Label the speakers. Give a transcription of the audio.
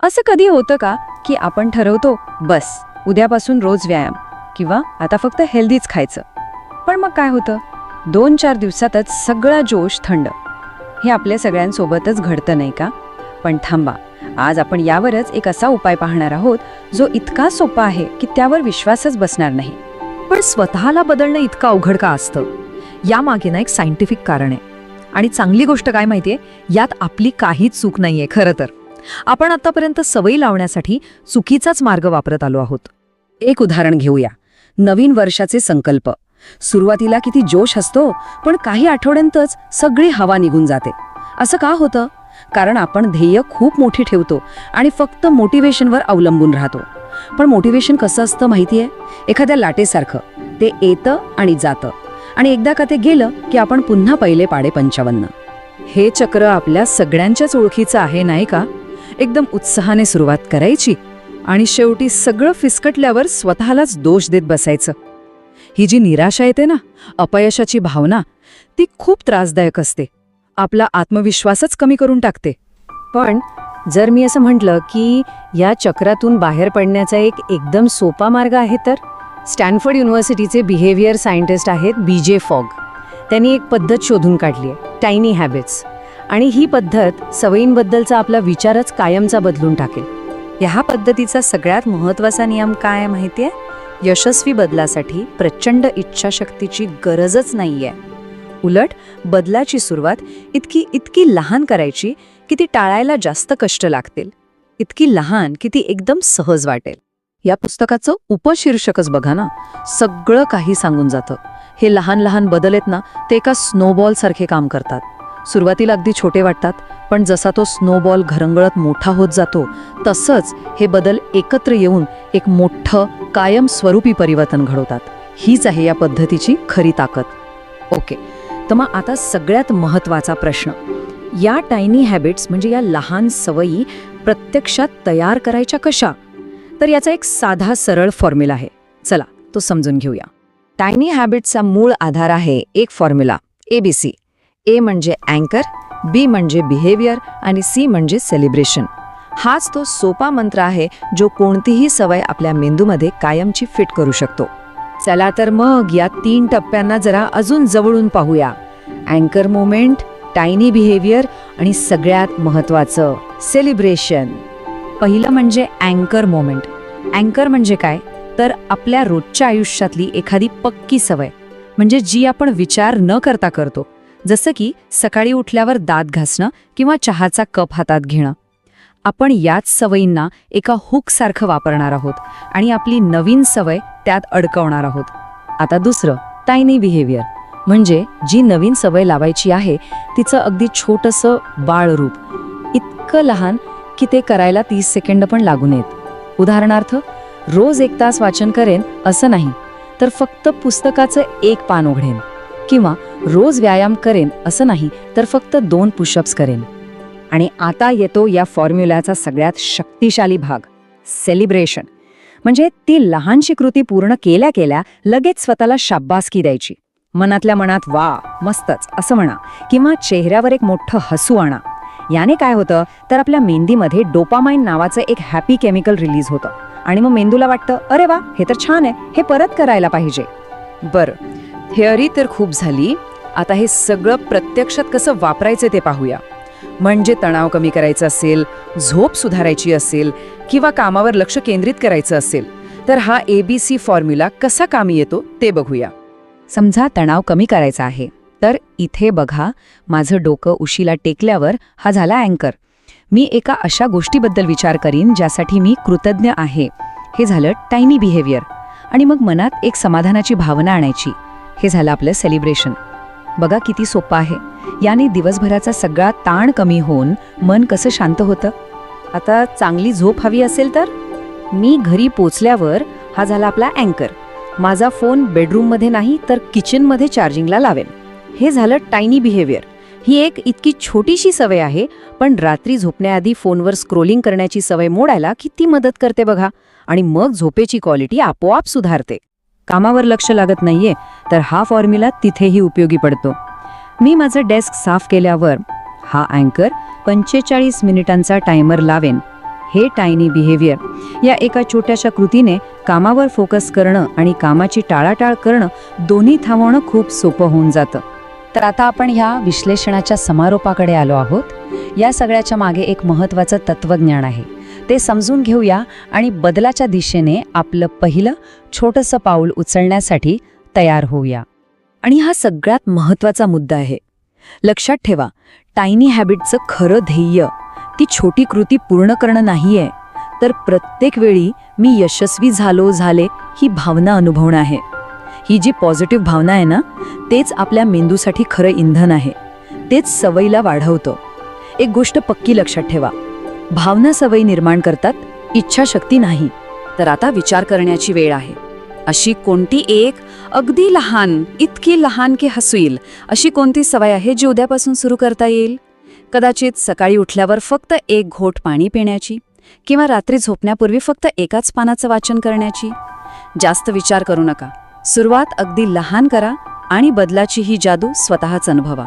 Speaker 1: असं कधी होतं का की आपण ठरवतो बस उद्यापासून रोज व्यायाम किंवा आता फक्त हेल्दीच खायचं, पण मग काय होतं 2-4 दिवसातच सगळा जोश थंड. हे आपल्या सगळ्यांसोबतच घडतं नाही का? पण थांबा, आज आपण यावरच एक असा उपाय पाहणार आहोत जो इतका सोपा आहे की त्यावर विश्वासच बसणार नाही.
Speaker 2: पण स्वतःला बदलणं इतकं अवघड का असतं? यामागे ना एक सायंटिफिक कारण आहे. आणि चांगली गोष्ट काय माहितीये, यात आपली काहीच चूक नाहीये. खरं तर आपण आतापर्यंत सवयी लावण्यासाठी चुकीचाच मार्ग वापरत आलो आहोत.
Speaker 1: एक उदाहरण घेऊया. नवीन वर्षाचे संकल्प. सुरुवातीला किती जोश असतो, पण काही आठवड्यांतच सगळी हवा निघून जाते. असं का होतं? कारण आपण ध्येय खूप मोठी ठेवतो आणि फक्त मोटिवेशनवर अवलंबून राहतो. पण मोटिवेशन कसं असतं माहितीये? एखाद्या लाटेसारखं. ते येतं आणि जातं, आणि एकदा का ते गेलं की आपण पुन्हा पहिले पाडे 55.
Speaker 2: हे चक्र आपल्या सगळ्यांच्याच ओळखीचं आहे नाही का? एकदम उत्साहाने सुरुवात करायची आणि शेवटी सगळं फिसकटल्यावर स्वतःलाच दोष देत बसायचं. ही जी निराशा येते ना, अपयशाची भावना, ती खूप त्रासदायक असते. आपला आत्मविश्वासच कमी करून टाकते.
Speaker 1: पण जर मी असं म्हटलं की या चक्रातून बाहेर पडण्याचा एक एकदम सोपा मार्ग आहे, तर स्टॅनफोर्ड युनिव्हर्सिटीचे बिहेवियर सायंटिस्ट आहेत BJ फॉग. त्यांनी एक पद्धत शोधून काढली आहे, टायनी हॅबिट्स. आणि ही पद्धत सवयींबद्दलचा आपला विचारच कायमचा बदलून टाकेल. ह्या पद्धतीचा सगळ्यात महत्त्वाचा नियम काय आहे माहितीये? यशस्वी बदलासाठी प्रचंड इच्छाशक्तीची गरजच नाहीये. उलट बदलाची सुरुवात इतकी लहान करायची की ती टाळायला जास्त कष्ट लागतील. इतकी लहान की ती एकदम सहज वाटेल.
Speaker 2: या पुस्तकाचं उपशीर्षकच बघा ना, सगळं काही सांगून जातं. हे लहान लहान बदल आहेत ना, ते एका स्नोबॉल सारखे काम करतात. सुरुवातीला अगदी छोटे वाटतात, पण जसा तो स्नोबॉल घरंगळत मोठा होत जातो, तसंच हे बदल एकत्र येऊन एक मोठं कायमस्वरूपी परिवर्तन घडवतात. हीच आहे या पद्धतीची खरी ताकद.
Speaker 1: ओके, तर मग आता सगळ्यात महत्त्वाचा प्रश्न, या टायनी हॅबिट्स म्हणजे या लहान सवयी प्रत्यक्षात तयार करायच्या कशा? तर याचा एक साधा सरळ फॉर्म्युला आहे. चला तो समजून घेऊया. टायनी हॅबिट्सचा मूळ आधार आहे एक फॉर्म्युला, ABC. A म्हणजे अँकर, B म्हणजे बिहेवियर आणि C म्हणजे सेलिब्रेशन. हाच तो सोपा मंत्र आहे जो कोणतीही सवय आपल्या मेंदूमध्ये कायमची फिट करू शकतो. चला तर मग या 3 टप्प्यांना जरा अजून जवळून पाहूया. अँकर मोमेंट, टायनी बिहेवियर आणि सगळ्यात महत्त्वाचं सेलिब्रेशन. पहिलं म्हणजे अँकर मोमेंट. अँकर म्हणजे काय? तर आपल्या रोजच्या आयुष्यातली एखादी पक्की सवय, म्हणजे जी आपण विचार न करता करतो. जसं की सकाळी उठल्यावर दात घासणं किंवा चहाचा कप हातात घेणं. आपण याच सवयींना एका हुकसारखं वापरणार आहोत आणि आपली नवीन सवय त्यात अडकवणार आहोत. आता दुसरं, टायनी बिहेवियर, म्हणजे जी नवीन सवय लावायची आहे तिचं अगदी छोटंसं बाळरूप, इतकं लहान की ते करायला 30 सेकंड पण लागू नयेत. उदाहरणार्थ, रोज 1 तास वाचन करेन असं नाही, तर फक्त पुस्तकाचं 1 पान उघडेन. किंवा रोज व्यायाम करेन असं नाही, तर फक्त 2 पुशअप्स करेन. आणि आता येतो या फॉर्म्युल्याचा सगळ्यात शक्तिशाली भाग, सेलिब्रेशन. म्हणजे ती लहानशी कृती पूर्ण केल्या केल्या लगेच स्वतःला शाब्बासकी द्यायची. मनातल्या मनात वा मस्तच असं म्हणा, किंवा चेहऱ्यावर एक मोठं हसू आणा. याने काय होतं तर आपल्या मेंदीमध्ये डोपामाइन नावाचं एक हॅपी केमिकल रिलीज होतं आणि मग मेंदूला वाटतं, अरे वा, हे तर छान आहे, हे परत करायला पाहिजे. बरं, थिअरी तर खूप झाली. आता हे सगळं प्रत्यक्षात कसं वापरायचं ते पाहूया. म्हणजे तणाव कमी करायचा असेल, झोप सुधारायची असेल किंवा कामावर लक्ष केंद्रित करायचं असेल, तर हा ABC फॉर्म्युला कसा कामी येतो ते बघूया. समजा तणाव कमी करायचा आहे, तर इथे बघा, माझं डोकं उशीला टेकल्यावर हा झाला अँकर. मी एका अशा गोष्टीबद्दल विचार करीन ज्यासाठी मी कृतज्ञ आहे. हे झालं टायनी बिहेवियर. आणि मग मनात एक समाधानाची भावना आणायची. हे झालं आपलं सेलिब्रेशन. बघा किती सोपं आहे. याने दिवसभराचा सगळा ताण कमी होऊन मन कसं शांत होतं. आता चांगली झोप हवी असेल तर मी घरी पोचल्यावर हा झाला आपला अँकर. माझा फोन बेडरूममध्ये नाही तर किचनमध्ये चार्जिंगला लावेन. हे झालं टायनी बिहेवियर. ही एक इतकी छोटीशी सवय आहे, पण रात्री झोपण्याआधी फोनवर स्क्रोलिंग करण्याची सवय मोडायला किती मदत करते बघा. आणि मग झोपेची क्वालिटी आपोआप सुधारते. कामावर लक्ष लागत नाहीये तर हा फॉर्म्युला तिथेही उपयोगी पडतो. मी माझं डेस्क साफ केल्यावर हा अँकर 45 मिनिटांचा टायमर लावेन. हे टायनी बिहेवियर या एका छोट्याशा कृतीने कामावर फोकस करणं आणि कामाची टाळाटाळ करणं दोन्ही थांबवणं खूप सोपं होऊन जातं. तर आता आपण ह्या विश्लेषणाच्या समारोपाकडे आलो आहोत. या सगळ्याच्या मागे एक महत्त्वाचं तत्वज्ञान आहे, ते समजून घेऊया आणि बदलाच्या दिशेने आपलं पहिलं छोटंसं पाऊल उचलण्यासाठी तयार होऊया. आणि हा सगळ्यात महत्त्वाचा मुद्दा आहे. लक्षात ठेवा, टायनी हॅबिटचं खरं ध्येय ती छोटी कृती पूर्ण करणं नाहीये, तर प्रत्येक वेळी मी यशस्वी झाले ही भावना अनुभवणं आहे. ही जी पॉझिटिव्ह भावना आहे ना, तेच आपल्या मेंदूसाठी खरं इंधन आहे. तेच सवयीला वाढवतं. एक गोष्ट पक्की लक्षात ठेवा, भावना सवयी निर्माण करतात, इच्छाशक्ती नाही. तर आता विचार करण्याची वेळ आहे. अशी कोणती एक अगदी लहान, इतकी लहान की हसू येईल अशी कोणती सवय आहे जी उद्यापासून सुरू करता येईल? कदाचित सकाळी उठल्यावर फक्त एक घोट पाणी पिण्याची, किंवा रात्री झोपण्यापूर्वी फक्त एकाच पानाचं वाचन करण्याची. जास्त विचार करू नका. सुरुवात अगदी लहान करा आणि बदलाची ही जादू स्वतःच अनुभवा.